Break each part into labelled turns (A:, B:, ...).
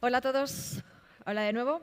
A: Hola a todos, hola de nuevo.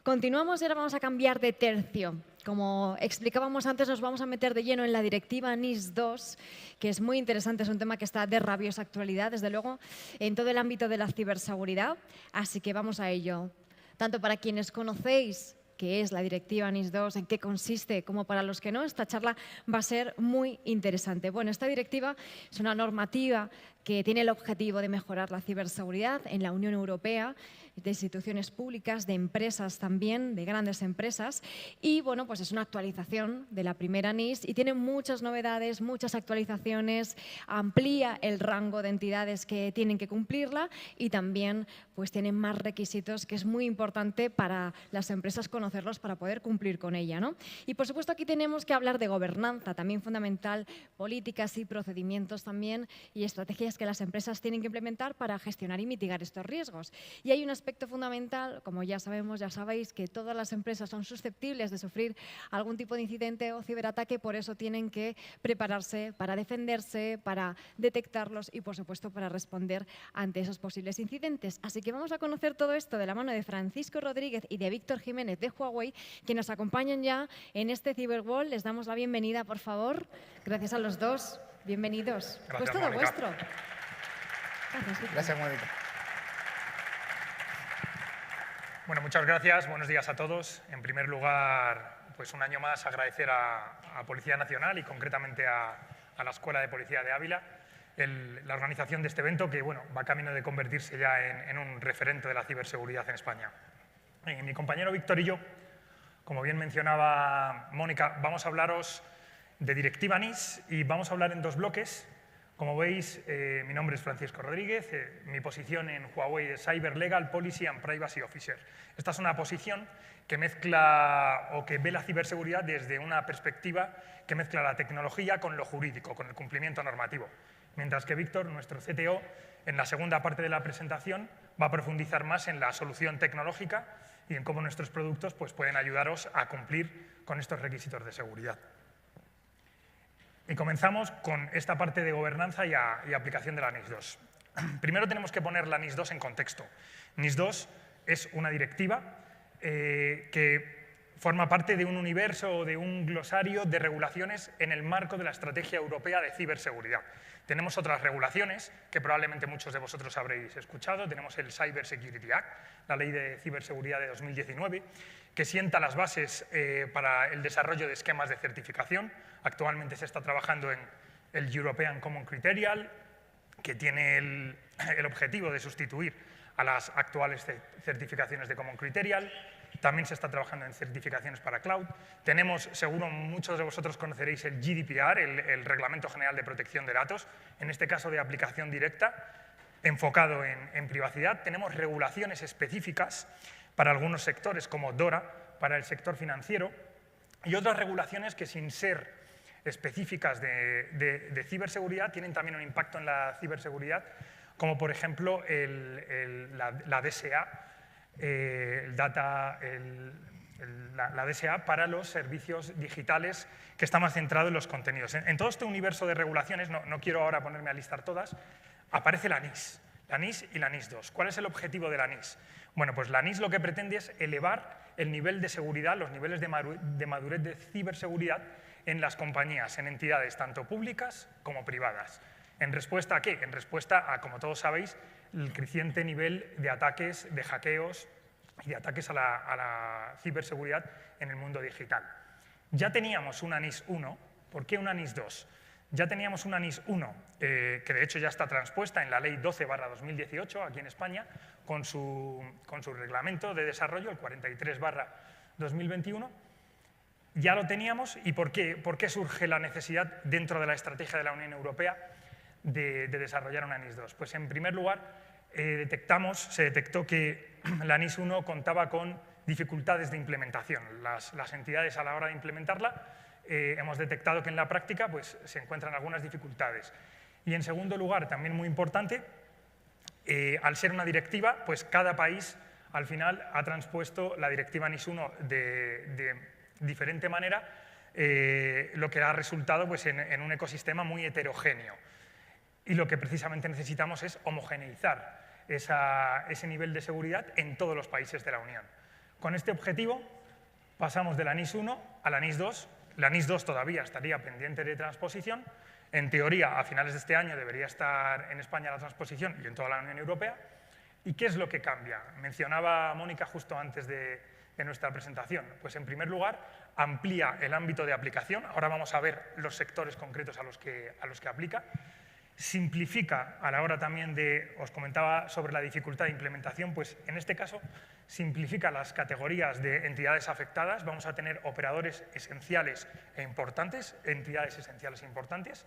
A: Continuamos y ahora vamos a cambiar de tercio. Como explicábamos antes, nos vamos a meter de lleno en la directiva NIS 2, que es muy interesante, es un tema que está de rabiosa actualidad, desde luego, en todo el ámbito de la ciberseguridad, así que vamos a ello. Tanto para quienes conocéis qué es la directiva NIS 2, en qué consiste, como para los que no, esta charla va a ser muy interesante. Bueno, esta directiva es una normativa que tiene el objetivo de mejorar la ciberseguridad en la Unión Europea, de instituciones públicas, de empresas también, de grandes empresas. Y bueno, pues es una actualización de la primera NIS y tiene muchas novedades, muchas actualizaciones, amplía el rango de entidades que tienen que cumplirla y también pues tiene más requisitos, que es muy importante para las empresas conocerlos para poder cumplir con ella, ¿no? Y por supuesto aquí tenemos que hablar de gobernanza, también fundamental, políticas y procedimientos también y estrategias que las empresas tienen que implementar para gestionar y mitigar estos riesgos. Y hay un aspecto fundamental, como ya sabemos, ya sabéis, que todas las empresas son susceptibles de sufrir algún tipo de incidente o ciberataque, por eso tienen que prepararse para defenderse, para detectarlos y, por supuesto, para responder ante esos posibles incidentes. Así que vamos a conocer todo esto de la mano de Francisco Rodríguez y de Víctor Jiménez de Huawei, que nos acompañan ya en este Cyberwall. Les damos la bienvenida, por favor. Gracias a los dos. Bienvenidos.
B: Gracias,
A: Pues todo
B: Mónica.
A: vuestro. Gracias, Víctor.
C: Gracias, Mónica.
B: Bueno, muchas gracias. Buenos días a todos. En primer lugar, pues un año más agradecer a Policía Nacional y concretamente a la Escuela de Policía de Ávila la organización de este evento que bueno, va camino de convertirse ya en un referente de la ciberseguridad en España. Mi compañero Víctor y yo, como bien mencionaba Mónica, vamos a hablaros de Directiva NIS y vamos a hablar en dos bloques. Como veis, mi nombre es Francisco Rodríguez, mi posición en Huawei es Cyber Legal Policy and Privacy Officer. Esta es una posición que mezcla o que ve la ciberseguridad desde una perspectiva que mezcla la tecnología con lo jurídico, con el cumplimiento normativo. Mientras que Víctor, nuestro CTO, en la segunda parte de la presentación va a profundizar más en la solución tecnológica y en cómo nuestros productos pues, pueden ayudaros a cumplir con estos requisitos de seguridad. Y comenzamos con esta parte de gobernanza y aplicación de la NIS 2. Primero tenemos que poner la NIS 2 en contexto. NIS 2 es una directiva que forma parte de un universo o de un glosario de regulaciones en el marco de la Estrategia Europea de Ciberseguridad. Tenemos otras regulaciones que probablemente muchos de vosotros habréis escuchado. Tenemos el Cyber Security Act, la Ley de Ciberseguridad de 2019, que sienta las bases para el desarrollo de esquemas de certificación. Actualmente se está trabajando en el European Common Criterial, que tiene el objetivo de sustituir a las actuales certificaciones de Common Criterial. También se está trabajando en certificaciones para cloud. Tenemos, seguro muchos de vosotros conoceréis el GDPR, el Reglamento General de Protección de Datos, en este caso de aplicación directa, enfocado en privacidad. Tenemos regulaciones específicas para algunos sectores, como DORA, para el sector financiero, y otras regulaciones que, sin ser específicas de ciberseguridad, tienen también un impacto en la ciberseguridad, como por ejemplo la DSA, la DSA para los servicios digitales, que está más centrado en los contenidos. En todo este universo de regulaciones, no quiero ahora ponerme a listar todas, aparece la NIS y la NIS 2. ¿Cuál es el objetivo de la NIS? Bueno, pues la NIS lo que pretende es elevar el nivel de seguridad, los niveles de madurez de ciberseguridad en las compañías, en entidades tanto públicas como privadas. ¿En respuesta a qué? En respuesta a, como todos sabéis, el creciente nivel de ataques, de hackeos y de ataques a la ciberseguridad en el mundo digital. Ya teníamos una NIS 1, ¿por qué una NIS 2? Ya teníamos una NIS 1, que de hecho ya está transpuesta en la Ley 12/2018 aquí en España, con su reglamento de desarrollo, el 43/2021. Ya lo teníamos, ¿y por qué surge la necesidad dentro de la estrategia de la Unión Europea de desarrollar una NIS 2? Pues en primer lugar, se detectó que la NIS 1 contaba con dificultades de implementación. Las entidades, a la hora de implementarla, hemos detectado que en la práctica pues, se encuentran algunas dificultades. Y en segundo lugar, también muy importante, al ser una directiva, pues cada país al final ha transpuesto la directiva NIS 1 de diferente manera, lo que ha resultado pues, en un ecosistema muy heterogéneo. Y lo que precisamente necesitamos es homogeneizar ese nivel de seguridad en todos los países de la Unión. Con este objetivo pasamos de la NIS 1 a la NIS 2. La NIS 2 todavía estaría pendiente de transposición. En teoría, a finales de este año debería estar en España la transposición y en toda la Unión Europea. ¿Y qué es lo que cambia? Mencionaba Mónica justo antes de nuestra presentación. Pues en primer lugar, amplía el ámbito de aplicación. Ahora vamos a ver los sectores concretos a los que aplica. Simplifica a la hora también os comentaba sobre la dificultad de implementación, pues en este caso simplifica las categorías de entidades afectadas. Vamos a tener operadores esenciales e importantes, entidades esenciales e importantes,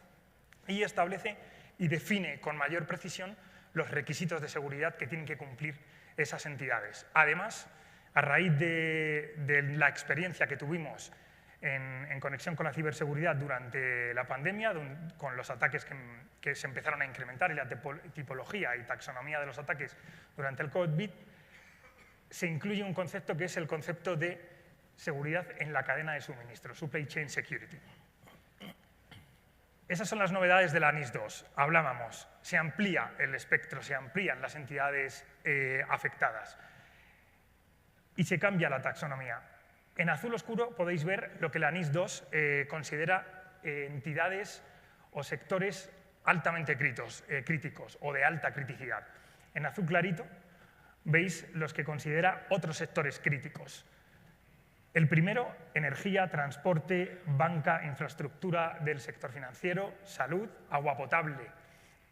B: y establece y define con mayor precisión los requisitos de seguridad que tienen que cumplir esas entidades. Además, a raíz de la experiencia que tuvimos en conexión con la ciberseguridad durante la pandemia, con los ataques que se empezaron a incrementar y la tipología y taxonomía de los ataques durante el COVID, se incluye un concepto que es el concepto de seguridad en la cadena de suministro, Supply Chain Security. Esas son las novedades de la NIS 2. Hablábamos, se amplía el espectro, se amplían las entidades afectadas y se cambia la taxonomía. En azul oscuro podéis ver lo que la NIS 2 considera entidades o sectores altamente críticos o de alta criticidad. En azul clarito veis los que considera otros sectores críticos. El primero, energía, transporte, banca, infraestructura del sector financiero, salud, agua potable,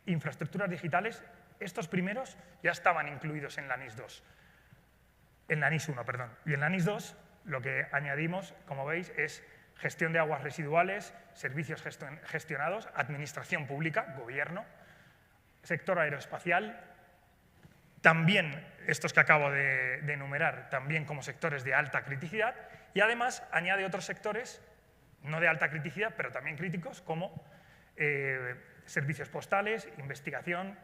B: infraestructuras digitales. Estos primeros ya estaban incluidos en la NIS 2. En la NIS 1, perdón. Y en la NIS 2 lo que añadimos, como veis, es gestión de aguas residuales, servicios gestionados, administración pública, gobierno, sector aeroespacial, también estos que acabo de enumerar, también como sectores de alta criticidad, y además añade otros sectores, no de alta criticidad, pero también críticos, como servicios postales, investigación,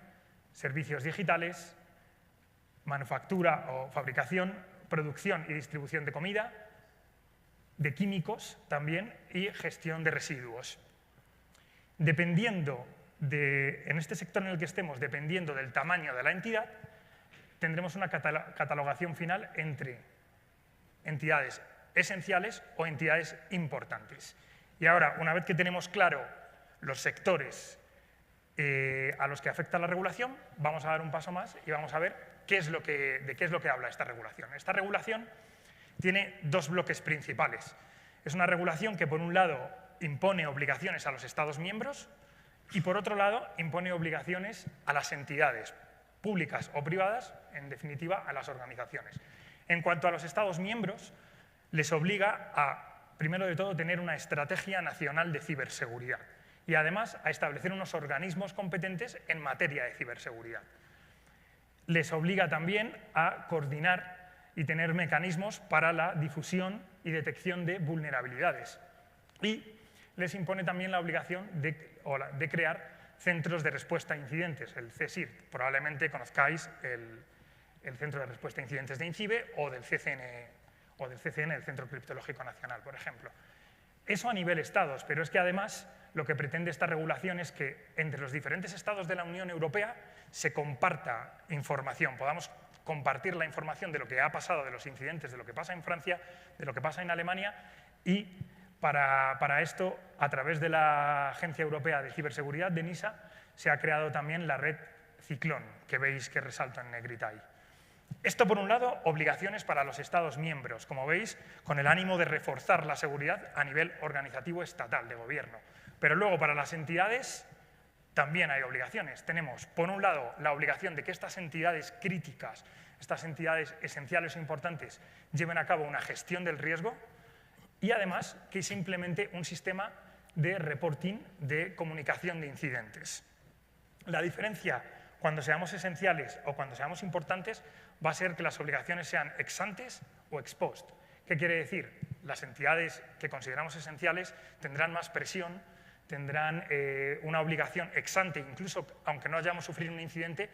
B: servicios digitales, manufactura o fabricación, producción y distribución de comida, de químicos también, y gestión de residuos. Dependiendo en este sector en el que estemos, dependiendo del tamaño de la entidad, tendremos una catalogación final entre entidades esenciales o entidades importantes. Y ahora, una vez que tenemos claro los sectores a los que afecta la regulación, vamos a dar un paso más y vamos a ver de qué es lo que habla esta regulación. Esta regulación tiene dos bloques principales. Es una regulación que, por un lado, impone obligaciones a los Estados miembros y, por otro lado, impone obligaciones a las entidades públicas o privadas, en definitiva, a las organizaciones. En cuanto a los Estados miembros, les obliga a, primero de todo, tener una estrategia nacional de ciberseguridad y, además, a establecer unos organismos competentes en materia de ciberseguridad. Les obliga también a coordinar y tener mecanismos para la difusión y detección de vulnerabilidades. Y les impone también la obligación de crear centros de respuesta a incidentes, el CSIRT. Probablemente conozcáis el Centro de Respuesta a Incidentes de INCIBE o del CCN, el Centro Criptológico Nacional, por ejemplo. Eso a nivel Estados, pero es que además lo que pretende esta regulación es que entre los diferentes Estados de la Unión Europea se comparta información, podamos compartir la información de lo que ha pasado, de los incidentes, de lo que pasa en Francia, de lo que pasa en Alemania, y para esto, a través de la Agencia Europea de Ciberseguridad, de NISA, se ha creado también la red Ciclón, que veis que resalto en negrita ahí. Esto, por un lado, obligaciones para los Estados miembros, como veis, con el ánimo de reforzar la seguridad a nivel organizativo estatal de gobierno. Pero luego, para las entidades, también hay obligaciones. Tenemos, por un lado, la obligación de que estas entidades críticas, estas entidades esenciales o importantes, lleven a cabo una gestión del riesgo y, además, que se implemente un sistema de reporting de comunicación de incidentes. La diferencia cuando seamos esenciales o cuando seamos importantes va a ser que las obligaciones sean ex ante o ex post. ¿Qué quiere decir? Las entidades que consideramos esenciales tendrán más presión, tendrán una obligación ex ante, incluso aunque no hayamos sufrido un incidente,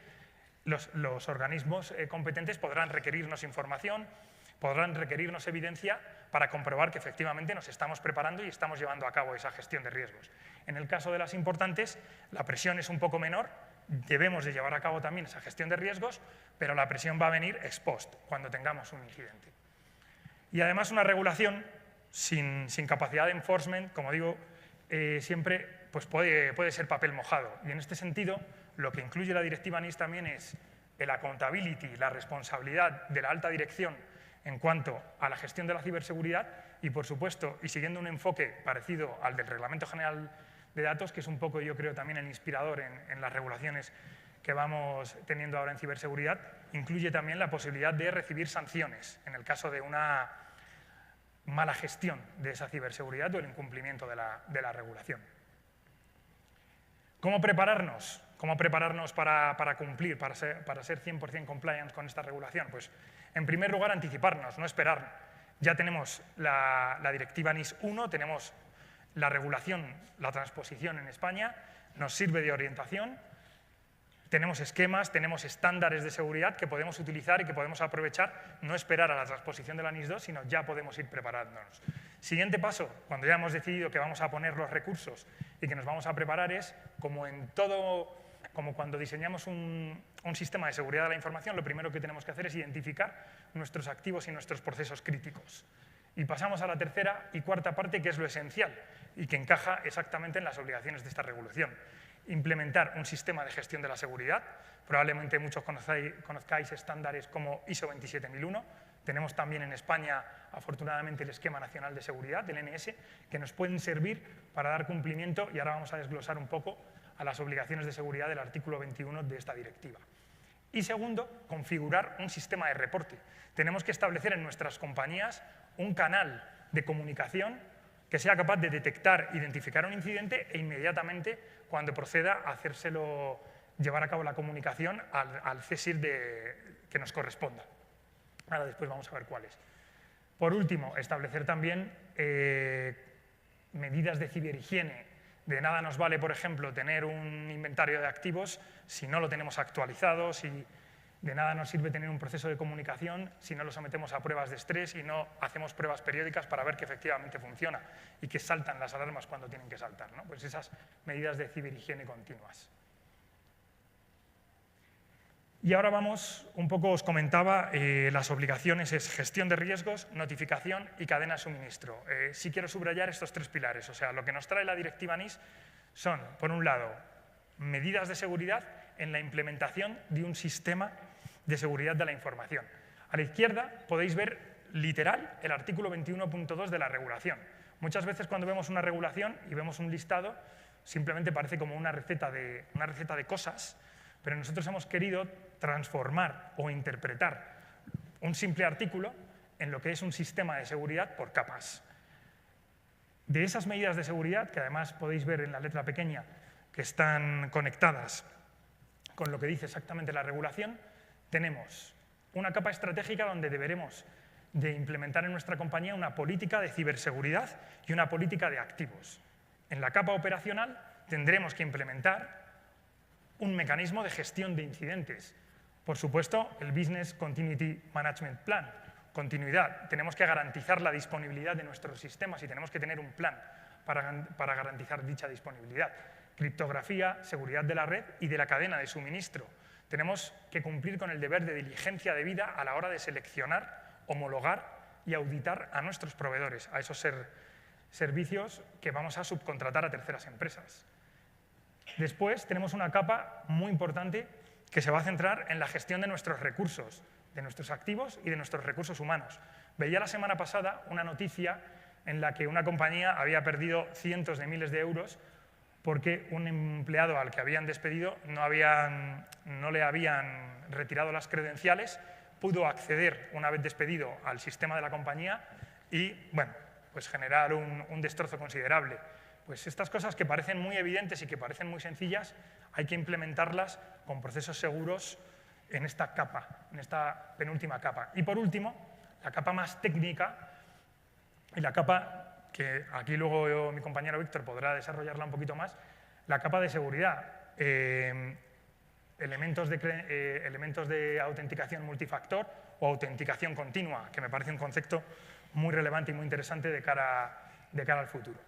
B: los organismos competentes podrán requerirnos información, podrán requerirnos evidencia para comprobar que efectivamente nos estamos preparando y estamos llevando a cabo esa gestión de riesgos. En el caso de las importantes, la presión es un poco menor, debemos de llevar a cabo también esa gestión de riesgos, pero la presión va a venir ex post, cuando tengamos un incidente. Y además una regulación sin capacidad de enforcement, como digo, siempre pues puede ser papel mojado. Y en este sentido, lo que incluye la directiva NIS también es el accountability, la responsabilidad de la alta dirección en cuanto a la gestión de la ciberseguridad y, por supuesto, y siguiendo un enfoque parecido al del Reglamento General de Datos, que es un poco, yo creo, también el inspirador en las regulaciones que vamos teniendo ahora en ciberseguridad, incluye también la posibilidad de recibir sanciones en el caso de una mala gestión de esa ciberseguridad o el incumplimiento de la regulación. ¿Cómo prepararnos? ¿Cómo prepararnos para cumplir, para ser 100% compliant con esta regulación? Pues, en primer lugar, anticiparnos, no esperar. Ya tenemos la directiva NIS 1, tenemos la regulación, la transposición en España, nos sirve de orientación, tenemos esquemas, tenemos estándares de seguridad que podemos utilizar y que podemos aprovechar, no esperar a la transposición de la NIS 2, sino ya podemos ir preparándonos. Siguiente paso, cuando ya hemos decidido que vamos a poner los recursos y que nos vamos a preparar, es como cuando diseñamos un sistema de seguridad de la información, lo primero que tenemos que hacer es identificar nuestros activos y nuestros procesos críticos. Y pasamos a la tercera y cuarta parte, que es lo esencial y que encaja exactamente en las obligaciones de esta regulación. Implementar un sistema de gestión de la seguridad. Probablemente muchos conozcáis estándares como ISO 27001. Tenemos también en España, afortunadamente, el Esquema Nacional de Seguridad, el NS, que nos pueden servir para dar cumplimiento, y ahora vamos a desglosar un poco, a las obligaciones de seguridad del artículo 21 de esta directiva. Y segundo, configurar un sistema de reporte. Tenemos que establecer en nuestras compañías un canal de comunicación que sea capaz de detectar, identificar un incidente e inmediatamente, cuando proceda, llevar a cabo la comunicación al CSIR que nos corresponda. Ahora después vamos a ver cuáles. Por último, establecer también medidas de ciberhigiene. De nada nos vale, por ejemplo, tener un inventario de activos si no lo tenemos actualizado, de nada nos sirve tener un proceso de comunicación si no lo sometemos a pruebas de estrés y no hacemos pruebas periódicas para ver que efectivamente funciona y que saltan las alarmas cuando tienen que saltar, ¿no? Pues esas medidas de ciberhigiene continuas. Y ahora vamos, un poco os comentaba, las obligaciones es gestión de riesgos, notificación y cadena de suministro. Sí quiero subrayar estos tres pilares. O sea, lo que nos trae la directiva NIS son, por un lado, medidas de seguridad en la implementación de un sistema de seguridad de la información. A la izquierda podéis ver, literal, el artículo 21.2 de la regulación. Muchas veces cuando vemos una regulación y vemos un listado, simplemente parece como una receta de cosas, pero nosotros hemos querido transformar o interpretar un simple artículo en lo que es un sistema de seguridad por capas. De esas medidas de seguridad, que además podéis ver en la letra pequeña que están conectadas con lo que dice exactamente la regulación, tenemos una capa estratégica donde deberemos de implementar en nuestra compañía una política de ciberseguridad y una política de activos. En la capa operacional tendremos que implementar un mecanismo de gestión de incidentes. Por supuesto, el Business Continuity Management Plan, continuidad. Tenemos que garantizar la disponibilidad de nuestros sistemas y tenemos que tener un plan para garantizar dicha disponibilidad. Criptografía, seguridad de la red y de la cadena de suministro. Tenemos que cumplir con el deber de diligencia debida a la hora de seleccionar, homologar y auditar a nuestros proveedores, a esos servicios que vamos a subcontratar a terceras empresas. Después tenemos una capa muy importante que se va a centrar en la gestión de nuestros recursos, de nuestros activos y de nuestros recursos humanos. Veía la semana pasada una noticia en la que una compañía había perdido cientos de miles de euros porque un empleado al que habían despedido no le habían retirado las credenciales, pudo acceder una vez despedido al sistema de la compañía y, bueno, pues generar un destrozo considerable. Pues estas cosas que parecen muy evidentes y que parecen muy sencillas, hay que implementarlas con procesos seguros en esta capa, en esta penúltima capa. Y por último, la capa más técnica y la capa que aquí luego mi compañero Víctor podrá desarrollarla un poquito más, la capa de seguridad. Elementos de autenticación multifactor o autenticación continua, que me parece un concepto muy relevante y muy interesante de cara al futuro.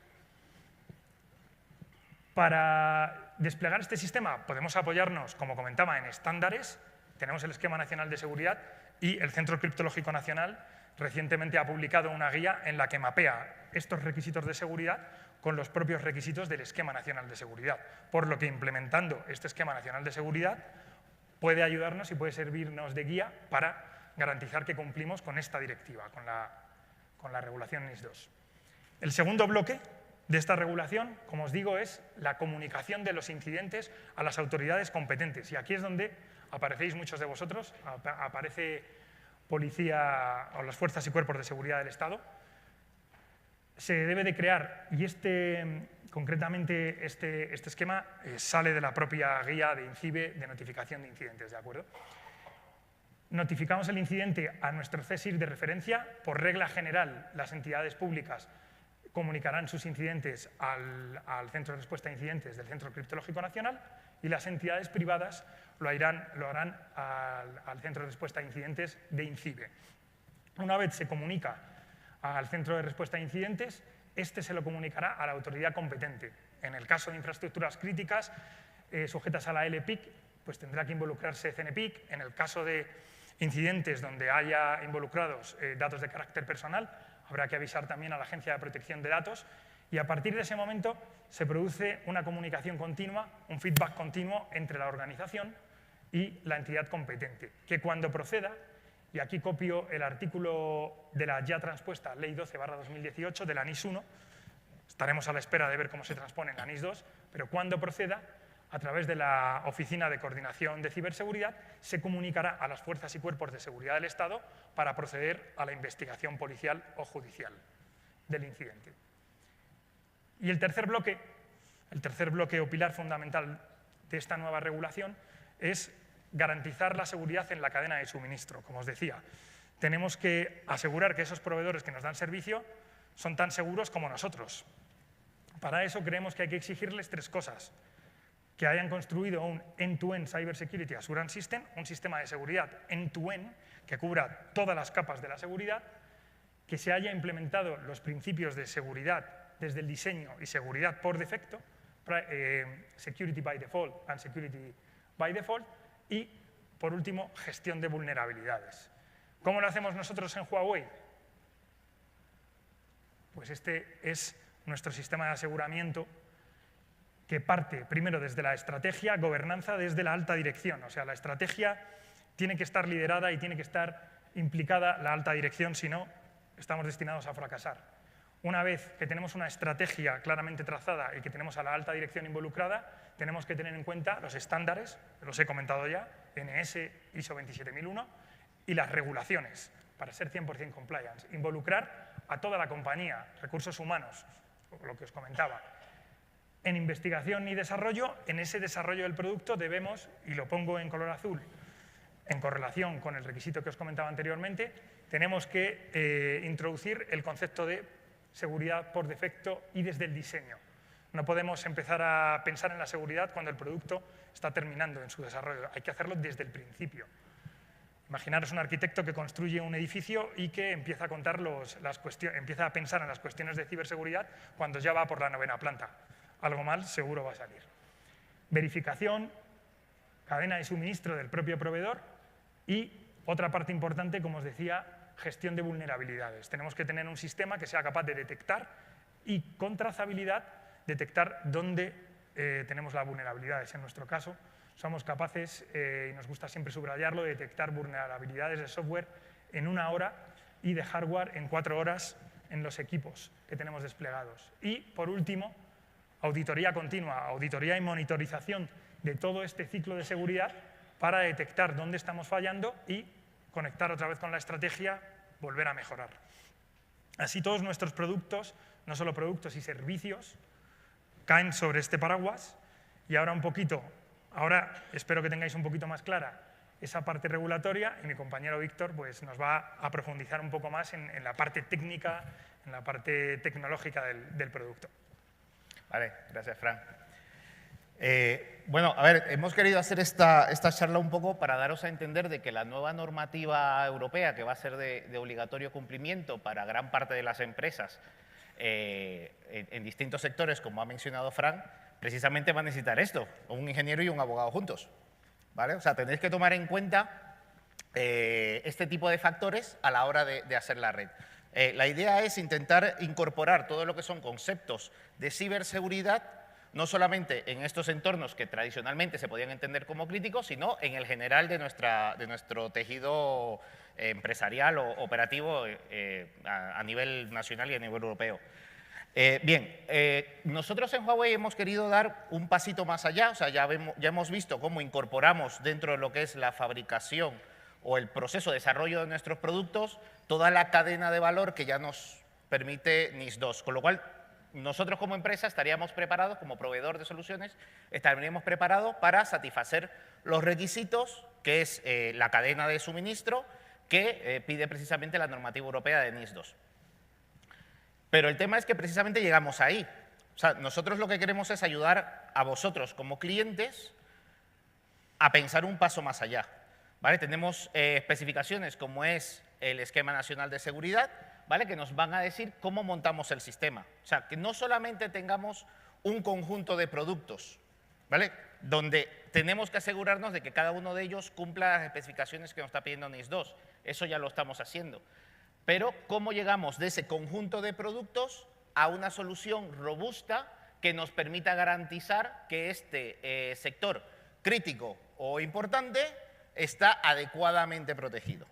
B: Para desplegar este sistema podemos apoyarnos, como comentaba, en estándares. Tenemos el Esquema Nacional de Seguridad y el Centro Criptológico Nacional recientemente ha publicado una guía en la que mapea estos requisitos de seguridad con los propios requisitos del Esquema Nacional de Seguridad, por lo que implementando este Esquema Nacional de Seguridad puede ayudarnos y puede servirnos de guía para garantizar que cumplimos con esta directiva, con la regulación NIS2. El segundo bloque de esta regulación, como os digo, es la comunicación de los incidentes a las autoridades competentes. Y aquí es donde aparecéis muchos de vosotros, aparece policía o las fuerzas y cuerpos de seguridad del Estado. Se debe de crear, y concretamente este esquema sale de la propia guía de INCIBE de notificación de incidentes, ¿de acuerdo? Notificamos el incidente a nuestro CSIR de referencia. Por regla general, las entidades públicas comunicarán sus incidentes al Centro de Respuesta a Incidentes del Centro Criptológico Nacional y las entidades privadas lo harán al Centro de Respuesta a Incidentes de INCIBE. Una vez se comunica al Centro de Respuesta a Incidentes, este se lo comunicará a la autoridad competente. En el caso de infraestructuras críticas sujetas a la LPIC, pues tendrá que involucrarse CNPIC. En el caso de incidentes donde haya involucrados datos de carácter personal, habrá que avisar también a la Agencia de Protección de Datos y a partir de ese momento se produce una comunicación continua, un feedback continuo entre la organización y la entidad competente, que cuando proceda, y aquí copio el artículo de la ya transpuesta Ley 12/2018 de la NIS 1, estaremos a la espera de ver cómo se transpone en la NIS 2, pero cuando proceda, a través de la Oficina de Coordinación de Ciberseguridad, se comunicará a las fuerzas y cuerpos de seguridad del Estado para proceder a la investigación policial o judicial del incidente. Y el tercer bloque o pilar fundamental de esta nueva regulación es garantizar la seguridad en la cadena de suministro. Como os decía, tenemos que asegurar que esos proveedores que nos dan servicio son tan seguros como nosotros. Para eso creemos que hay que exigirles tres cosas: que hayan construido un End-to-End Cyber Security Assurance System, un sistema de seguridad end-to-end que cubra todas las capas de la seguridad, que se haya implementado los principios de seguridad desde el diseño y seguridad por defecto, Security by Default and Security by Default, y, por último, gestión de vulnerabilidades. ¿Cómo lo hacemos nosotros en Huawei? Pues este es nuestro sistema de aseguramiento que parte primero desde la estrategia, gobernanza desde la alta dirección. O sea, la estrategia tiene que estar liderada y tiene que estar implicada la alta dirección, si no, estamos destinados a fracasar. Una vez que tenemos una estrategia claramente trazada y que tenemos a la alta dirección involucrada, tenemos que tener en cuenta los estándares, los he comentado ya, NS, ISO 27001, y las regulaciones, para ser 100% compliance. Involucrar a toda la compañía, recursos humanos, lo que os comentaba. En investigación y desarrollo, en ese desarrollo del producto debemos, y lo pongo en color azul, en correlación con el requisito que os comentaba anteriormente, tenemos que introducir el concepto de seguridad por defecto y desde el diseño. No podemos empezar a pensar en la seguridad cuando el producto está terminando en su desarrollo. Hay que hacerlo desde el principio. Imaginaros un arquitecto que construye un edificio y que empieza a contar empieza a pensar en las cuestiones de ciberseguridad cuando ya va por la 9ª planta. Algo mal seguro va a salir. Verificación, cadena de suministro del propio proveedor y otra parte importante, como os decía, gestión de vulnerabilidades. Tenemos que tener un sistema que sea capaz de detectar y con trazabilidad detectar dónde tenemos las vulnerabilidades. En nuestro caso, somos capaces, y nos gusta siempre subrayarlo, de detectar vulnerabilidades de software en 1 hora y de hardware en 4 horas en los equipos que tenemos desplegados. Y, por último, auditoría continua, auditoría y monitorización de todo este ciclo de seguridad para detectar dónde estamos fallando y conectar otra vez con la estrategia, volver a mejorar. Así todos nuestros productos, no solo productos y servicios, caen sobre este paraguas. Y ahora espero que tengáis un poquito más clara esa parte regulatoria y mi compañero Víctor pues, nos va a profundizar un poco más en la parte técnica, en la parte tecnológica del producto.
C: Vale, gracias, Fran. Bueno, a ver, hemos querido hacer esta charla un poco para daros a entender de que la nueva normativa europea, que va a ser de obligatorio cumplimiento para gran parte de las empresas en distintos sectores, como ha mencionado Fran, precisamente va a necesitar esto, un ingeniero y un abogado juntos, ¿vale? O sea, tenéis que tomar en cuenta este tipo de factores a la hora de hacer la red. La idea es intentar incorporar todo lo que son conceptos de ciberseguridad, no solamente en estos entornos que tradicionalmente se podían entender como críticos, sino en el general de nuestro tejido empresarial o operativo a nivel nacional y a nivel europeo. Nosotros en Huawei hemos querido dar un pasito más allá, o sea, ya hemos visto cómo incorporamos dentro de lo que es la fabricación o el proceso de desarrollo de nuestros productos toda la cadena de valor que ya nos permite NIS2, con lo cual nosotros como empresa estaríamos preparados, como proveedor de soluciones, estaríamos preparados para satisfacer los requisitos que es la cadena de suministro que pide precisamente la normativa europea de NIS2. Pero el tema es que precisamente llegamos ahí. O sea, nosotros lo que queremos es ayudar a vosotros como clientes a pensar un paso más allá, ¿vale? Tenemos especificaciones como es el Esquema Nacional de Seguridad, ¿vale? Que nos van a decir cómo montamos el sistema. O sea, que no solamente tengamos un conjunto de productos, ¿vale? Donde tenemos que asegurarnos de que cada uno de ellos cumpla las especificaciones que nos está pidiendo NIS2. Eso ya lo estamos haciendo. Pero cómo llegamos de ese conjunto de productos a una solución robusta que nos permita garantizar que este sector crítico o importante está adecuadamente protegido,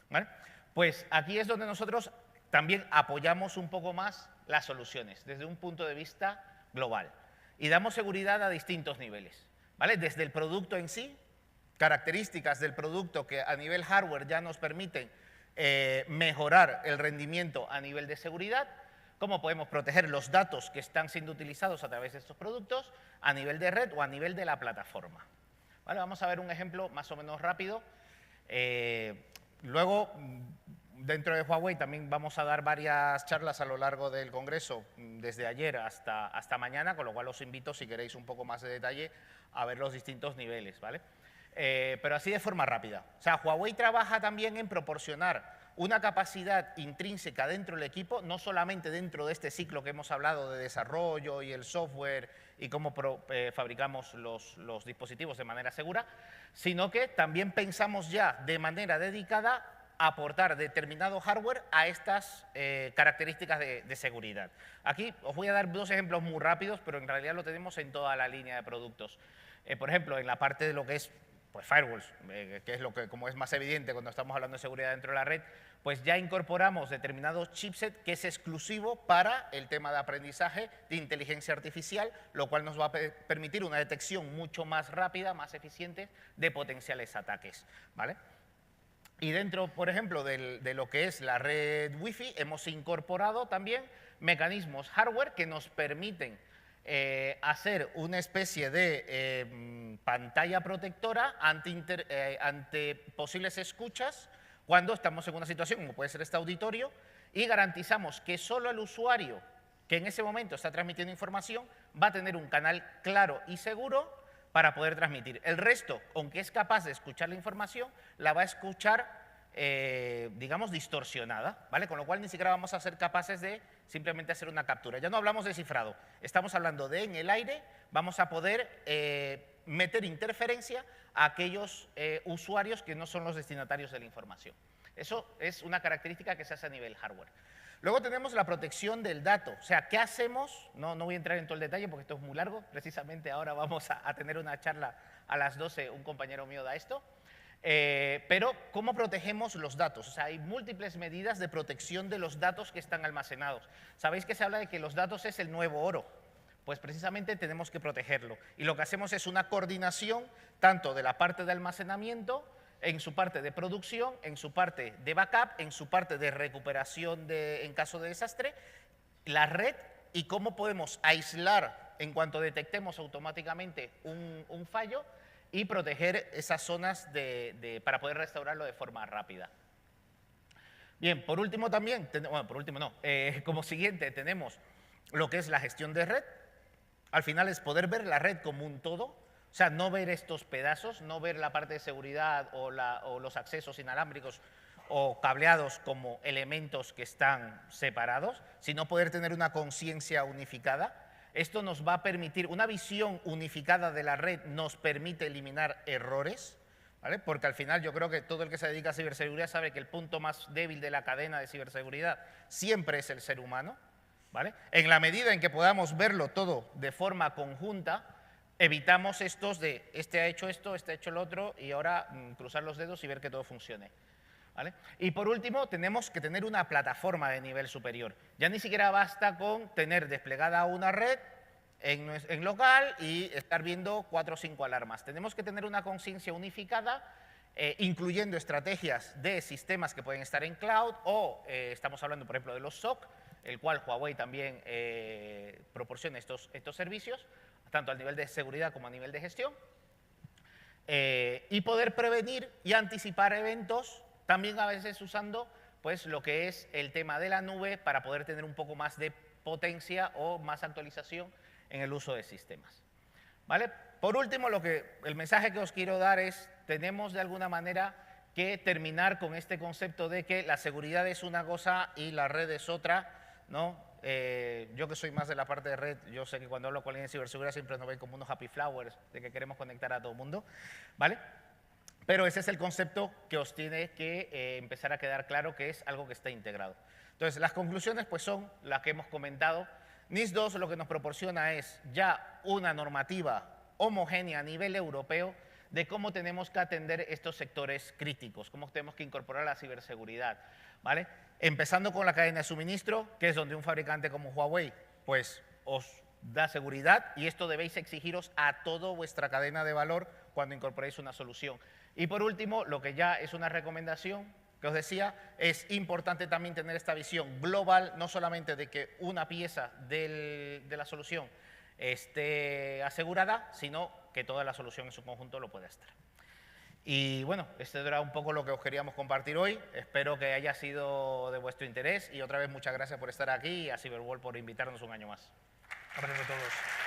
C: ¿vale? Pues aquí es donde nosotros también apoyamos un poco más las soluciones desde un punto de vista global y damos seguridad a distintos niveles, ¿vale? Desde el producto en sí, características del producto que a nivel hardware ya nos permiten mejorar el rendimiento a nivel de seguridad, cómo podemos proteger los datos que están siendo utilizados a través de estos productos a nivel de red o a nivel de la plataforma. ¿Vale? Vamos a ver un ejemplo más o menos rápido. Luego, dentro de Huawei también vamos a dar varias charlas a lo largo del Congreso, desde ayer hasta mañana, con lo cual os invito, si queréis un poco más de detalle, a ver los distintos niveles, ¿vale? Pero así de forma rápida. O sea, Huawei trabaja también en proporcionar una capacidad intrínseca dentro del equipo, no solamente dentro de este ciclo que hemos hablado de desarrollo y el software y cómo fabricamos los dispositivos de manera segura, sino que también pensamos ya de manera dedicada aportar determinado hardware a estas características de seguridad. Aquí os voy a dar dos ejemplos muy rápidos, pero en realidad lo tenemos en toda la línea de productos. Por ejemplo, en la parte de lo que es pues firewalls, que es lo que como es más evidente cuando estamos hablando de seguridad dentro de la red, pues ya incorporamos determinados chipset que es exclusivo para el tema de aprendizaje de inteligencia artificial, lo cual nos va a permitir una detección mucho más rápida, más eficiente de potenciales ataques, ¿vale? Y dentro, por ejemplo, de lo que es la red Wi-Fi, hemos incorporado también mecanismos hardware que nos permiten hacer una especie de pantalla protectora ante posibles escuchas cuando estamos en una situación como puede ser este auditorio y garantizamos que solo el usuario que en ese momento está transmitiendo información va a tener un canal claro y seguro para poder transmitir. El resto, aunque es capaz de escuchar la información, la va a escuchar digamos, distorsionada, ¿vale? Con lo cual ni siquiera vamos a ser capaces de simplemente hacer una captura. Ya no hablamos de cifrado, estamos hablando de en el aire vamos a poder meter interferencia a aquellos usuarios que no son los destinatarios de la información. Eso es una característica que se hace a nivel hardware. Luego tenemos la protección del dato, o sea, ¿qué hacemos? No voy a entrar en todo el detalle porque esto es muy largo, precisamente ahora vamos a tener una charla a las 12, un compañero mío da esto. Pero, ¿cómo protegemos los datos? O sea, hay múltiples medidas de protección de los datos que están almacenados. Sabéis que se habla de que los datos es el nuevo oro. Pues precisamente tenemos que protegerlo. Y lo que hacemos es una coordinación tanto de la parte de almacenamiento, en su parte de producción, en su parte de backup, en su parte de recuperación en caso de desastre, la red y cómo podemos aislar en cuanto detectemos automáticamente un fallo y proteger esas zonas para poder restaurarlo de forma rápida. Bien, por último también, bueno, por último no, como siguiente tenemos lo que es la gestión de red. Al final es poder ver la red como un todo, o sea, no ver estos pedazos, no ver la parte de seguridad o los accesos inalámbricos o cableados como elementos que están separados, sino poder tener una conciencia unificada. Esto nos va a permitir, una visión unificada de la red nos permite eliminar errores, ¿vale? Porque al final yo creo que todo el que se dedica a ciberseguridad sabe que el punto más débil de la cadena de ciberseguridad siempre es el ser humano, ¿vale? En la medida en que podamos verlo todo de forma conjunta, evitamos estos de este ha hecho esto, este ha hecho lo otro y ahora cruzar los dedos y ver que todo funcione, ¿vale? Y por último, tenemos que tener una plataforma de nivel superior. Ya ni siquiera basta con tener desplegada una red en local y estar viendo 4 o 5 alarmas. Tenemos que tener una conciencia unificada, incluyendo estrategias de sistemas que pueden estar en cloud o estamos hablando, por ejemplo, de los SOC, el cual Huawei también proporciona estos servicios, tanto a nivel de seguridad como a nivel de gestión, y poder prevenir y anticipar eventos, también a veces usando pues, lo que es el tema de la nube para poder tener un poco más de potencia o más actualización en el uso de sistemas, ¿vale? Por último, el mensaje que os quiero dar es, tenemos de alguna manera que terminar con este concepto de que la seguridad es una cosa y la red es otra, ¿no? Yo que soy más de la parte de red, yo sé que cuando hablo con alguien de ciberseguridad siempre nos ven como unos happy flowers, de que queremos conectar a todo el mundo, ¿vale? Pero ese es el concepto que os tiene que empezar a quedar claro que es algo que está integrado. Entonces, las conclusiones pues son las que hemos comentado. NIS 2 lo que nos proporciona es ya una normativa homogénea a nivel europeo de cómo tenemos que atender estos sectores críticos, cómo tenemos que incorporar la ciberseguridad, ¿vale? Empezando con la cadena de suministro, que es donde un fabricante como Huawei pues os da seguridad y esto debéis exigiros a toda vuestra cadena de valor cuando incorporéis una solución. Y por último, lo que ya es una recomendación que os decía, es importante también tener esta visión global, no solamente de que una pieza de la solución esté asegurada, sino que toda la solución en su conjunto lo pueda estar. Y bueno, este era un poco lo que os queríamos compartir hoy. Espero que haya sido de vuestro interés y otra vez muchas gracias por estar aquí y a Cyberworld por invitarnos un año más.
B: Gracias a todos.